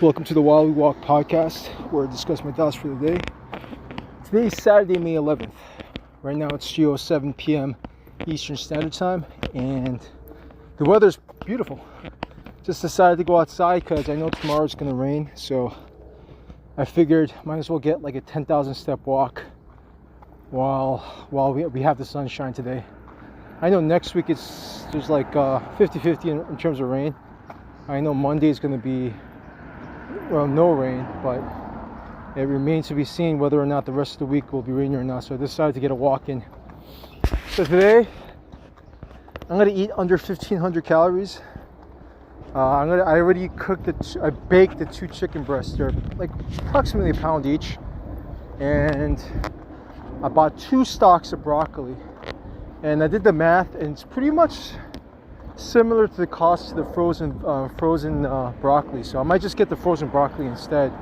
Welcome to the While We Walk podcast, where I discuss my thoughts for the day. Today is Saturday, May 11th. Right now it's 3:07 p.m. Eastern Standard Time, and the weather's beautiful. Just decided to go outside because I know tomorrow's going to rain, so I figured might as well get like a 10,000 step walk while we have the sunshine today. I know next week there's like 50-50 in terms of rain. I know Monday is going to be no rain, but it remains to be seen whether or not the rest of the week will be rainy or not. So I decided to get a walk in. So today I'm gonna eat under 1,500 calories. I already I baked the 2 chicken breasts. They're like approximately a pound each, and I bought 2 stalks of broccoli, and I did the math, and it's pretty much similar to the cost of the frozen broccoli. So I might just get the frozen broccoli instead,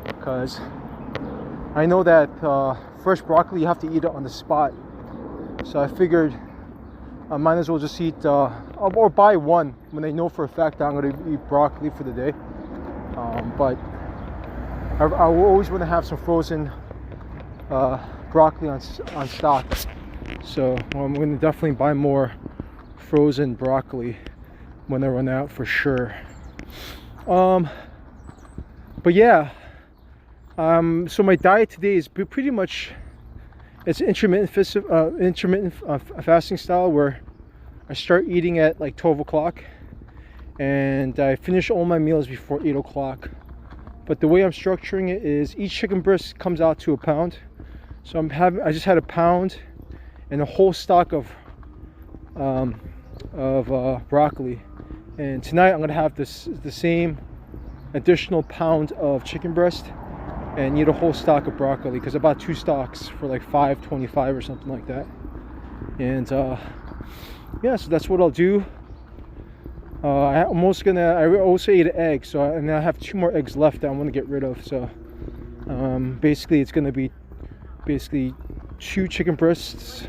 because I know that fresh broccoli you have to eat it on the spot. So I figured I might as well just eat or buy one when I know for a fact that I'm going to eat broccoli for the day. But I will always want to have some frozen broccoli on stock. So I'm going to definitely buy more frozen broccoli when I run out, for sure. But yeah, so my diet today is pretty much, it's intermittent fasting style, where I start eating at like 12 o'clock and I finish all my meals before 8 o'clock. But the way I'm structuring it is each chicken breast comes out to a pound. So I just had a pound and a whole stalk of broccoli, and tonight I'm gonna have the same additional pound of chicken breast and eat a whole stalk of broccoli, because I bought 2 stalks for like $5.25 or something like that. And yeah, so that's what I'll do. I also ate an egg, and I have 2 more eggs left that I want to get rid of. So basically it's going to be 2 chicken breasts,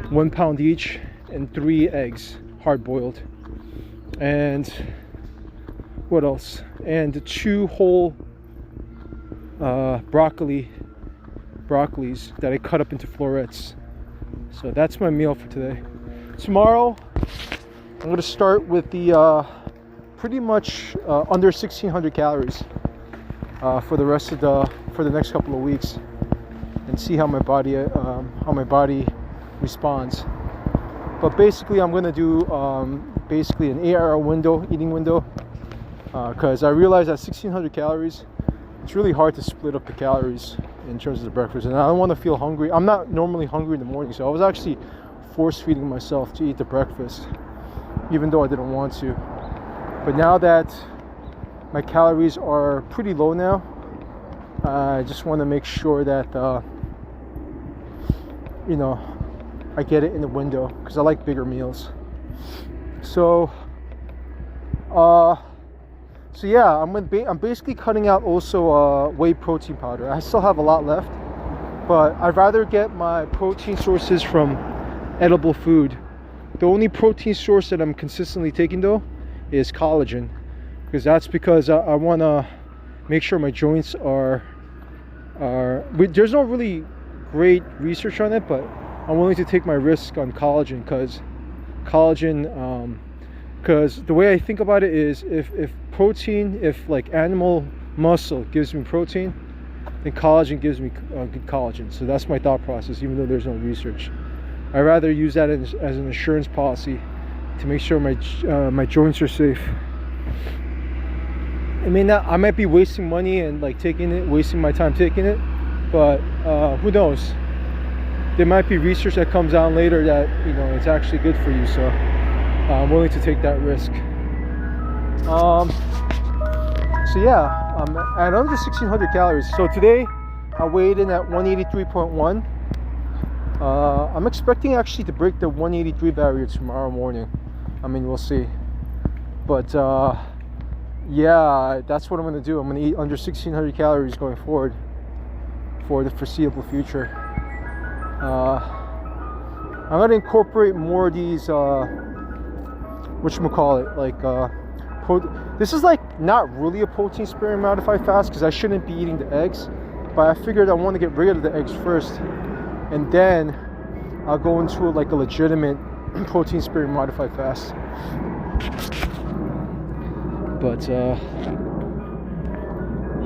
1 pound each, and 3 eggs, hard boiled. And what else? And 2 whole broccolis that I cut up into florets. So that's my meal for today. Tomorrow I'm going to start with the pretty much under 1,600 calories for the next couple of weeks, and see how my body responds. But basically I'm going to do basically an 8-hour eating window, because I realize at 1,600 calories it's really hard to split up the calories in terms of the breakfast, and I don't want to feel hungry. I'm not normally hungry in the morning, so I was actually force feeding myself to eat the breakfast even though I didn't want to. But now that my calories are pretty low now, I just want to make sure that I get it in the window, because I like bigger meals. So yeah, I'm basically cutting out also whey protein powder. I still have a lot left, but I'd rather get my protein sources from edible food. The only protein source that I'm consistently taking though is collagen, because I want to make sure my joints are there's no really great research on it, but I'm willing to take my risk on collagen, because the way I think about it is, if like animal muscle gives me protein, then collagen gives me good collagen. So that's my thought process, even though there's no research. I'd rather use that as an insurance policy to make sure my joints are safe. I might be wasting money and like wasting my time taking it, but who knows? There might be research that comes out later that it's actually good for you. So I'm willing to take that risk. So yeah, at under 1,600 calories. So today I weighed in at 183.1. I'm expecting actually to break the 183 barrier tomorrow morning. We'll see. But yeah, that's what I'm going to do. I'm going to eat under 1,600 calories going forward for the foreseeable future. I'm going to incorporate more of these, like This is like not really a protein sparing modified fast because I shouldn't be eating the eggs, but I figured I want to get rid of the eggs first, and then I'll go into like a legitimate protein sparing modified fast. But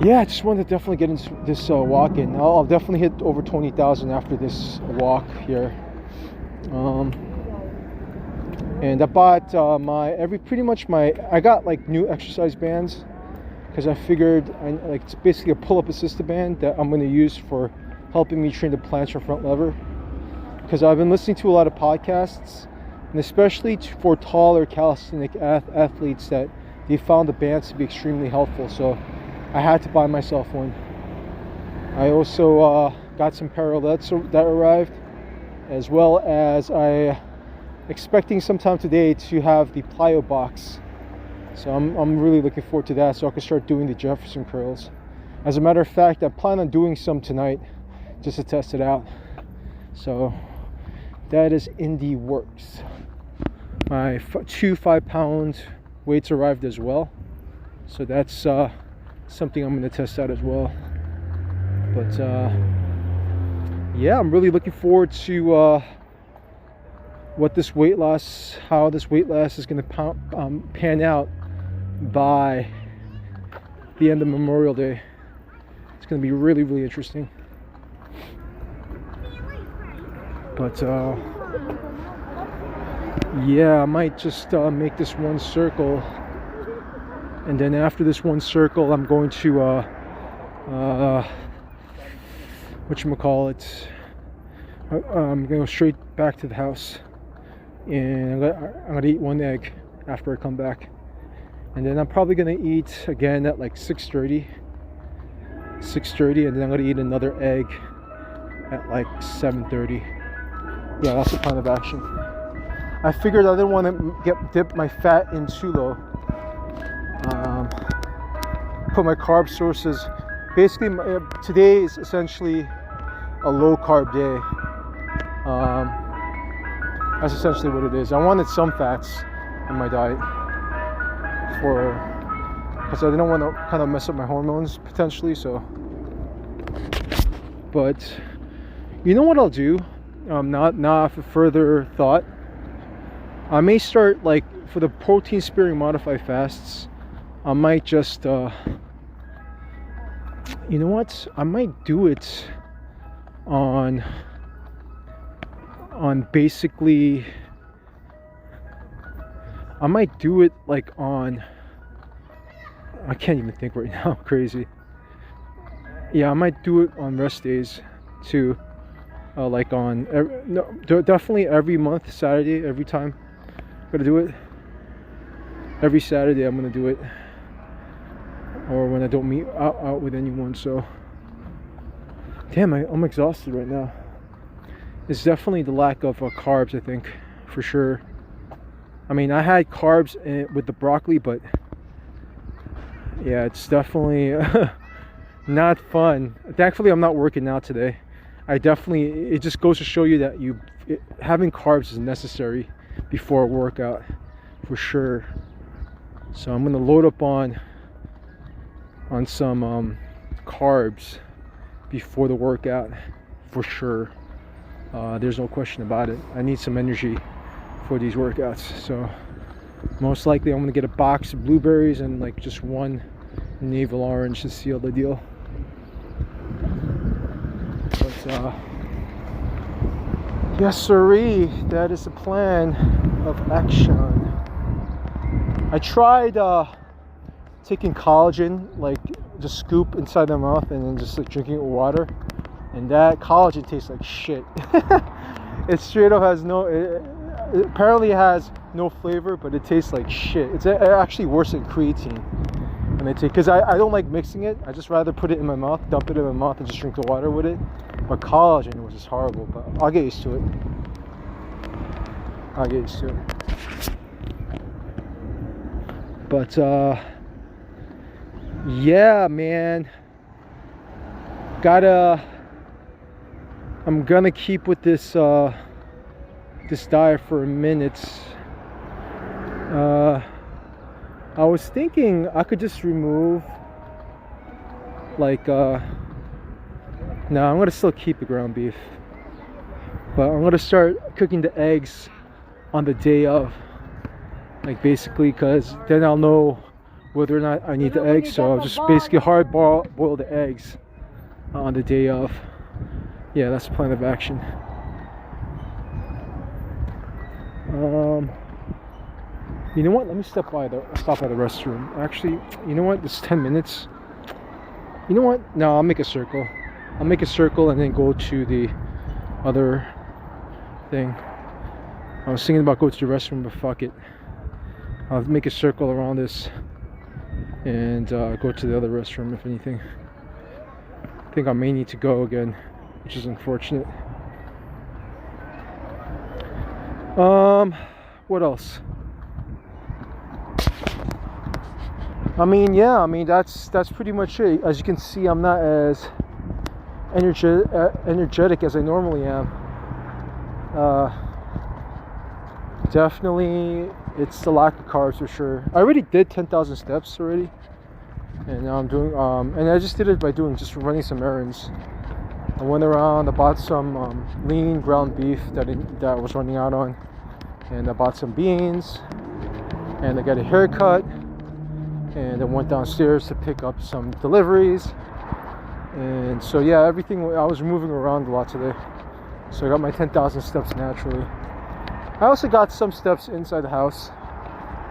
yeah, I just wanted to definitely get into this walk in. I'll definitely hit over 20,000 after this walk here. And I bought I got like new exercise bands because I figured like it's basically a pull-up assisted band that I'm going to use for helping me train the plantar front lever, because I've been listening to a lot of podcasts, and especially for taller calisthenic athletes, that they found the bands to be extremely helpful. So I had to buy myself one. I also got some parallettes that arrived, as well as I expecting sometime today to have the plyo box. So I'm really looking forward to that, so I can start doing the Jefferson curls. As a matter of fact, I plan on doing some tonight just to test it out. So that is in the works. My 2 5-pound weights arrived as well, so that's something I'm going to test out as well. But yeah, I'm really looking forward to how this weight loss is going to pan out by the end of Memorial Day. It's going to be really, really interesting. But yeah, I might just make this one circle, and then after this one circle, I'm going to whatchamacallit, I'm going to go straight back to the house, and I'm going to eat one egg after I come back, and then I'm probably going to eat again at like 6:30, and then I'm going to eat another egg at like 7:30. Yeah, that's the plan of action. I figured I didn't want to dip my fat in too low. Put my carb sources. Basically, today is essentially a low carb day. That's essentially what it is. I wanted some fats in my diet because I didn't want to kind of mess up my hormones potentially. So, but you know what I'll do? Not for further thought. I may start, like, for the protein sparing modified fasts, I might just you know what, I might do it on basically, I might do it like on, I can't even think right now, crazy. Yeah, I might do it on rest days too, like on definitely every month, Saturday, every time I'm gonna do it. Every Saturday I'm gonna do it, or when I don't meet out with anyone. So damn, I'm exhausted right now. It's definitely the lack of carbs, I think, for sure. I mean, I had carbs with the broccoli, but yeah, it's definitely not fun. Thankfully, I'm not working out today. It just goes to show you that having carbs is necessary before a workout, for sure. So I'm gonna load up on some carbs before the workout, for sure. There's no question about it. I need some energy for these workouts, so most likely I'm gonna get a box of blueberries and like just one navel orange to seal the deal. But yes sirree, that is the plan of action. I tried taking collagen, like just scoop inside the mouth and then just like drinking it with water, and that collagen tastes like shit. It straight up has it apparently has no flavor, but it tastes like shit. It's actually worse than creatine. And because I don't like mixing it, I just rather put it in my mouth, dump it in my mouth, and just drink the water with it. But collagen was just horrible, but I'll get used to it. But yeah, man, I'm gonna keep with this this diet for a minute. I was thinking I could just remove like no, I'm gonna still keep the ground beef, but I'm gonna start cooking the eggs on the day of, like basically, because then I'll know whether or not I need the eggs. So I'll just basically hard boil the eggs on the day of. Yeah, that's the plan of action. You know what? Let me stop by the restroom. Actually, you know what? It's 10 minutes. You know what? No, I'll make a circle. I'll make a circle and then go to the other thing. I was thinking about going to the restroom, but fuck it. I'll make a circle around this and go to the other restroom if anything. I think I may need to go again, which is unfortunate. What else? I mean, yeah, I mean that's pretty much it. As you can see, I'm not as energetic as I normally am. Definitely, it's the lack of carbs for sure. I already did 10,000 steps already, and now I'm doing and I just did it by just running some errands. I went around, I bought some lean ground beef that I was running out on, and I bought some beans, and I got a haircut, and I went downstairs to pick up some deliveries. And so yeah, everything, I was moving around a lot today, so I got my 10,000 steps naturally. I also got some steps inside the house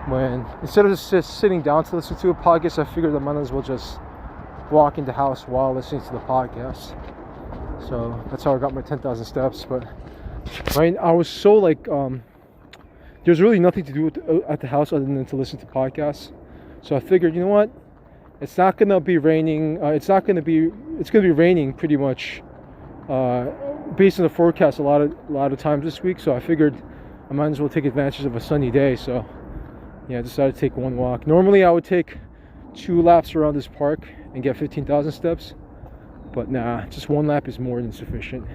when, instead of just sitting down to listen to a podcast, I figured I might as well just walk in the house while listening to the podcast. So that's how I got my 10,000 steps. But right, I was so like there's really nothing to do at the house other than to listen to podcasts. So I figured, you know what, it's not gonna be raining. It's gonna be raining pretty much based on the forecast a lot of times this week. So I figured I might as well take advantage of a sunny day. So yeah, I decided to take one walk. Normally I would take 2 laps around this park and get 15,000 steps, but nah, just 1 lap is more than sufficient.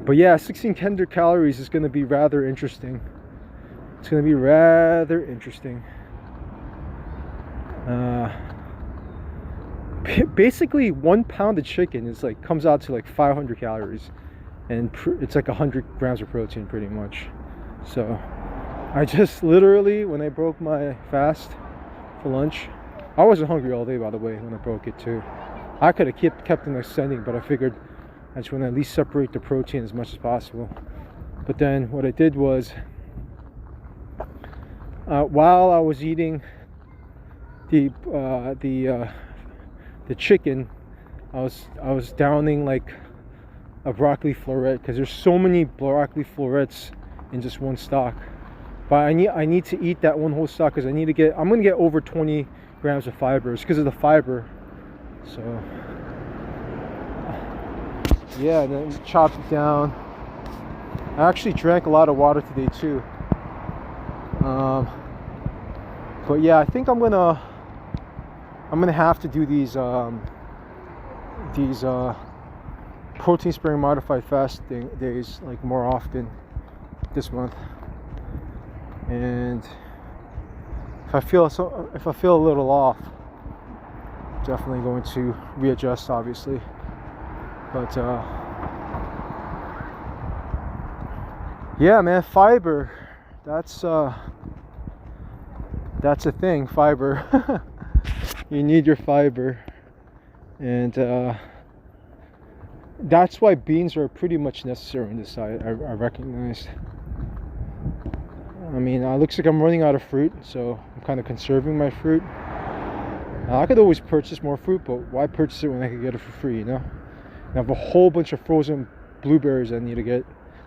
But yeah, 1600 calories is going to be rather interesting. It's going to be rather interesting. Basically 1 pound of chicken is like, comes out to like 500 calories, and it's like 100 grams of protein pretty much. So I just literally, when I broke my fast for lunch, I wasn't hungry all day, by the way, when I broke it too. I could have kept on extending, but I figured I just want to at least separate the protein as much as possible. But then what I did was, while I was eating the chicken, I was downing like a broccoli floret, because there's so many broccoli florets in just one stock. But I need to eat that one whole stock, because I'm gonna get over 20 grams of fibers because of the fiber. So yeah, and then chopped it down. I actually drank a lot of water today too. But yeah, I think I'm gonna have to do these protein sparing modified fasting days like more often this month. And if I feel a little off, definitely going to readjust, obviously. But yeah, man, fiber, that's a thing. Fiber. You need your fiber, and that's why beans are pretty much necessary on this side. I recognize. I mean, it looks like I'm running out of fruit, so I'm kind of conserving my fruit. I could always purchase more fruit, but why purchase it when I could get it for free, you know? I have a whole bunch of frozen blueberries I need to get,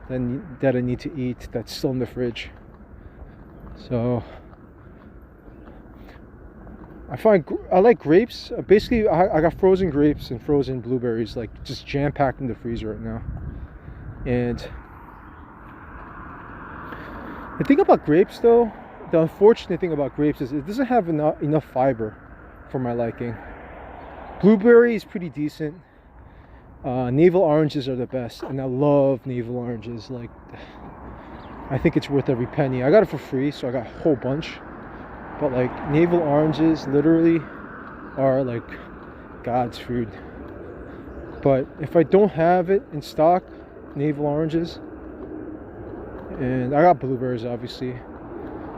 that I need to eat, that's still in the fridge. So I like grapes. Basically, I got frozen grapes and frozen blueberries, like just jam-packed in the freezer right now. And the thing about grapes, though, the unfortunate thing about grapes is it doesn't have enough fiber for my liking. Blueberry is pretty decent. Navel oranges are the best, and I love navel oranges. Like, I think it's worth every penny. I got it for free, so I got a whole bunch. But like navel oranges literally are like God's food. But if I don't have it in stock, navel oranges, and I got blueberries obviously.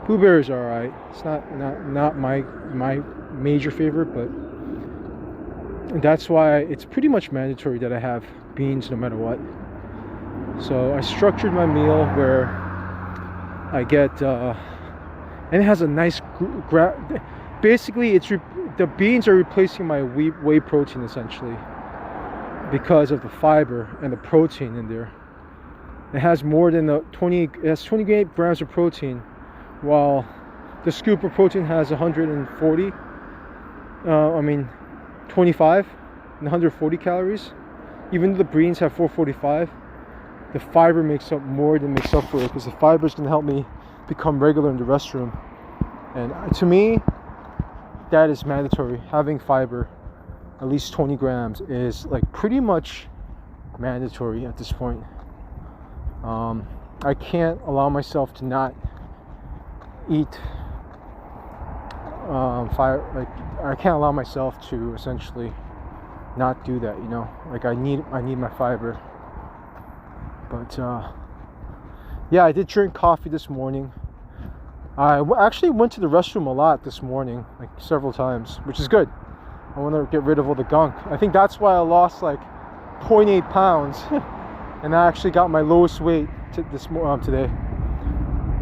Blueberries are alright. It's not my major favorite, but that's why it's pretty much mandatory that I have beans no matter what. So I structured my meal where I get and it has a nice basically the beans are replacing my whey protein essentially, because of the fiber and the protein in there. It has more than it has 28 grams of protein, while the scoop of protein has 140 25 and 140 calories. Even though the beans have 445, the fiber makes up more than makes up for it, because the fiber is going to help me become regular in the restroom. And to me, that is mandatory. Having fiber, at least 20 grams, is like pretty much mandatory at this point. I can't allow myself to not eat I can't allow myself to essentially not do that, you know. Like I need my fiber. But yeah, I did drink coffee this morning. I actually went to the restroom a lot this morning, like several times, which is good. I want to get rid of all the gunk. I think that's why I lost like 0.8 pounds and I actually got my lowest weight today.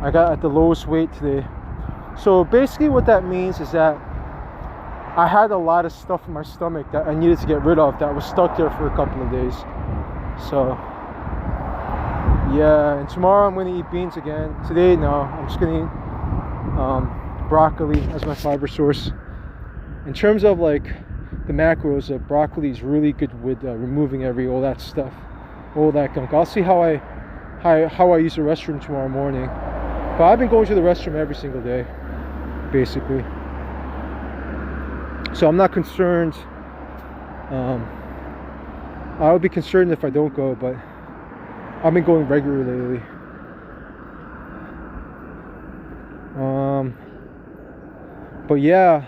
I got at the lowest weight today. So basically what that means is that I had a lot of stuff in my stomach that I needed to get rid of that was stuck there for a couple of days. So yeah, and tomorrow I'm going to eat beans again. Today, no, I'm just going to eat broccoli as my fiber source. In terms of like the macros, broccoli is really good with removing all that stuff, all that gunk. I'll see how I use the restroom tomorrow morning. But I've been going to the restroom every single day, basically. So I'm not concerned. I would be concerned if I don't go, but I've been going regularly lately. But yeah,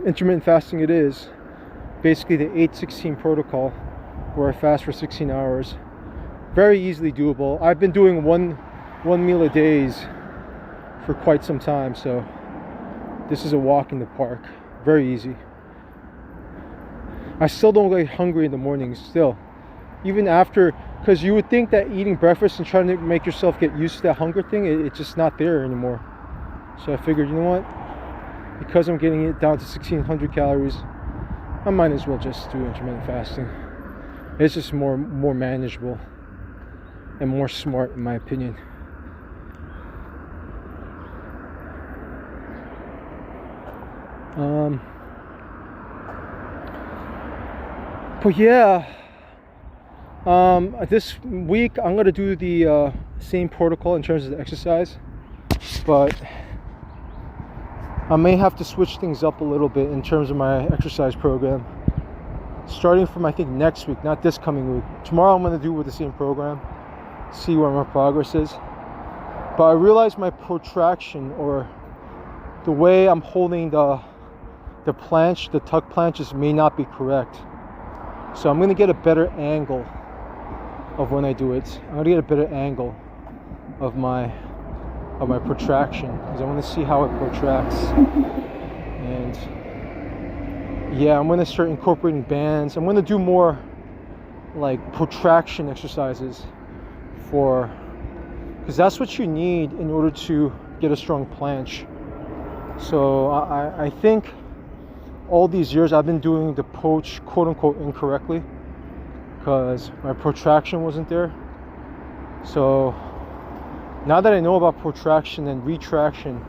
intermittent fasting it is. Basically the 8-16 protocol, where I fast for 16 hours. Very easily doable. I've been doing one meal a day for quite some time, so this is a walk in the park. Very easy. I still don't get hungry in the mornings still, even after, because you would think that eating breakfast and trying to make yourself get used to that hunger thing, it's just not there anymore. So I figured, you know what, because I'm getting it down to 1600 calories, I might as well just do intermittent fasting. It's just more manageable and more smart, in my opinion. But yeah, this week I'm gonna do the same protocol in terms of the exercise, but I may have to switch things up a little bit in terms of my exercise program, starting from I think next week, not this coming week. Tomorrow I'm gonna do with the same program, see where my progress is. But I realized my protraction, or the way I'm holding the planche, the tuck planches, may not be correct. So I'm going to get a better angle of when I do it. I'm going to get a better angle of my protraction, because I want to see how it protracts. And yeah, I'm going to start incorporating bands. I'm going to do more like protraction exercises because that's what you need in order to get a strong planche. So I think all these years I've been doing the poach quote unquote incorrectly, because my protraction wasn't there. So now that I know about protraction and retraction,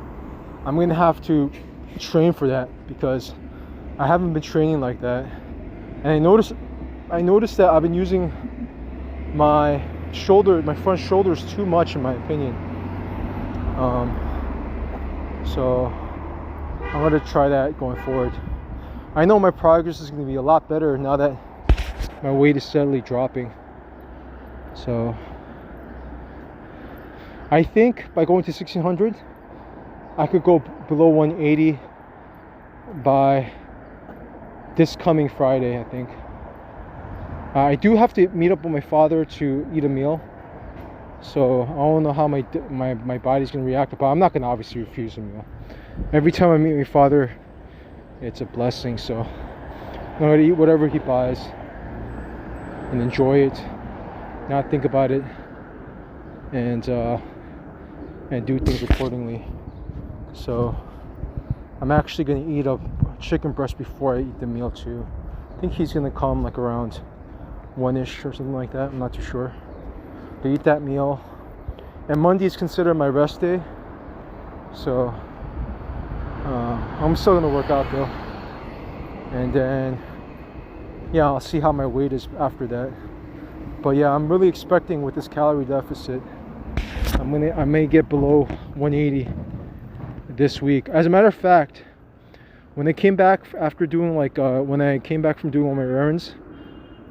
I'm going to have to train for that, because I haven't been training like that. And I noticed that I've been using my front shoulders too much, in my opinion. So I'm going to try that going forward. I know my progress is going to be a lot better now that my weight is steadily dropping. So I think by going to 1600, I could go below 180 by this coming Friday, I think. I do have to meet up with my father to eat a meal, so I don't know how my body's gonna react, but I'm not gonna obviously refuse a meal. Every time I meet my father, it's a blessing, so I'm gonna eat whatever he buys and enjoy it, not think about it, and do things accordingly. So I'm actually gonna eat a chicken breast before I eat the meal too. I think he's gonna come like around 1-ish or something like that. I'm not too sure. To eat that meal, and Monday is considered my rest day, so I'm still gonna work out though, and then yeah, I'll see how my weight is after that. But yeah, I'm really expecting with this calorie deficit, I may get below 180 this week. As a matter of fact, when I came back after doing when I came back from doing all my errands,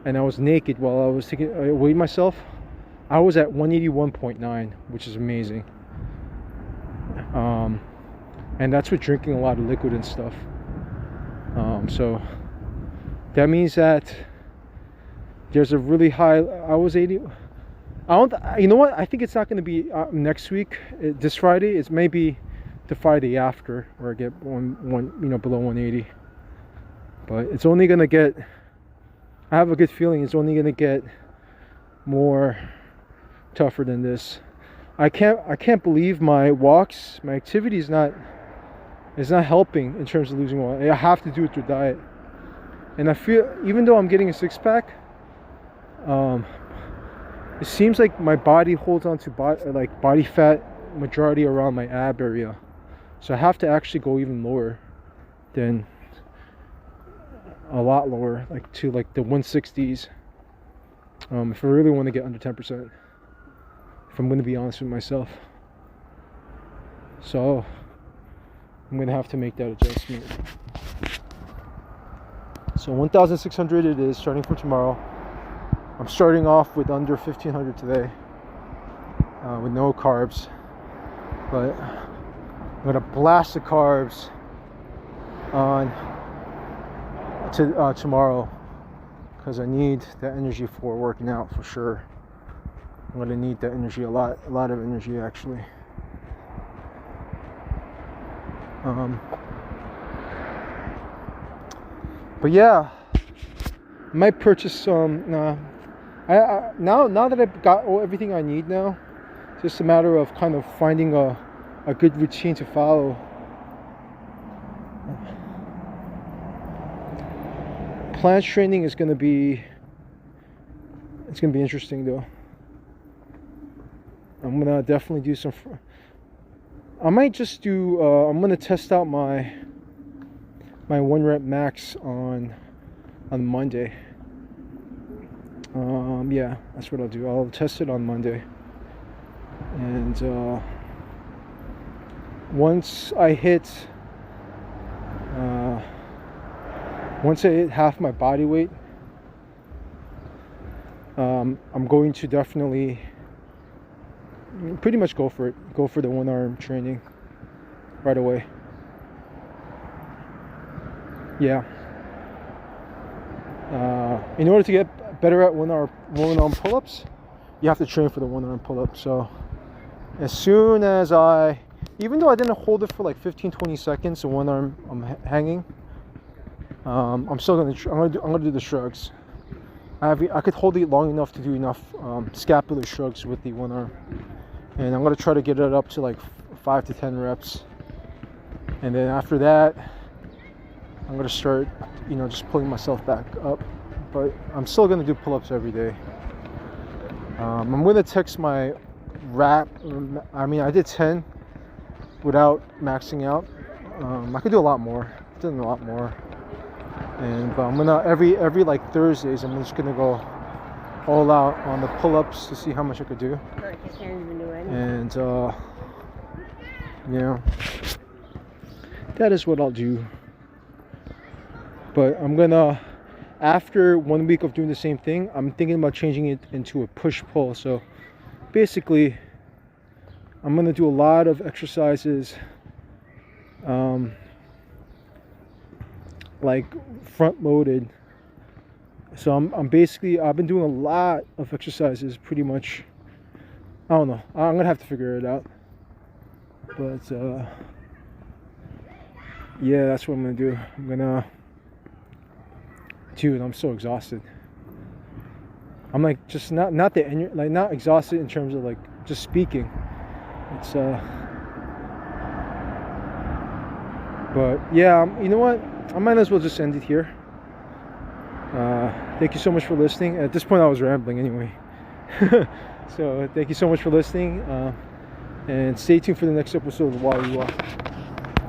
and I was naked while I weighed myself, I was at 181.9, which is amazing. And that's with drinking a lot of liquid and stuff. So that means that there's a really high. I was 80. You know what? I think it's not going to be next week, this Friday. It's maybe the Friday after, where I get below 180. But it's only going to get. I have a good feeling it's only going to get more tougher than this. I can't believe my walks, my activity is not helping in terms of losing weight. I have to do it through diet. And I feel, even though I'm getting a six-pack, it seems like my body holds on to body fat majority around my ab area. So I have to actually go even lower than a lot lower, to the 160s, if I really want to get under 10%, if I'm going to be honest with myself. So I'm going to have to make that adjustment. So 1,600 it is, starting from tomorrow. I'm starting off with under 1,500 today, with no carbs, but I'm going to blast the carbs on to tomorrow, because I need that energy for working out for sure. I'm going to need that energy, a lot of energy actually. But yeah, I might purchase some. Now that I've got everything I need now, it's just a matter of kind of finding a good routine to follow. Plant training is going to be, it's going to be interesting though. I'm going to definitely do some, I might just do, I'm going to test out my 1 rep max on Monday. Yeah, that's what I'll do. I'll test it on Monday. And once I hit half my body weight, I'm going to definitely pretty much go for it. Go for the 1 arm training right away. Yeah. In order to get better at 1 arm pull-ups, you have to train for the 1 arm pull-up. So as soon as even though I didn't hold it for like 15-20 seconds, the 1 arm I'm hanging, I'm still gonna do the shrugs. I could hold it long enough to do enough scapular shrugs with the 1 arm, and I'm gonna try to get it up to like 5 to 10 reps, and then after that I'm gonna start, just pulling myself back up. But I'm still gonna do pull-ups every day. I'm gonna text my rep. I did 10 without maxing out. I could do a lot more. I've done a lot more. But I'm gonna every like Thursdays, I'm just gonna go all out on the pull-ups to see how much I could do. I can't even do anything. And that is what I'll do. But I'm gonna, after 1 week of doing the same thing, I'm thinking about changing it into a push-pull. So basically, I'm gonna do a lot of exercises, like front loaded. So I'm basically, I've been doing a lot of exercises pretty much. I don't know, I'm gonna have to figure it out, but yeah, that's what I'm gonna do. Dude, I'm so exhausted. I'm like, just not not exhausted in terms of like just speaking. It's but yeah, you know what, I might as well just end it here. Thank you so much for listening. At this point I was rambling anyway. So thank you so much for listening, and stay tuned for the next episode of While You Walk.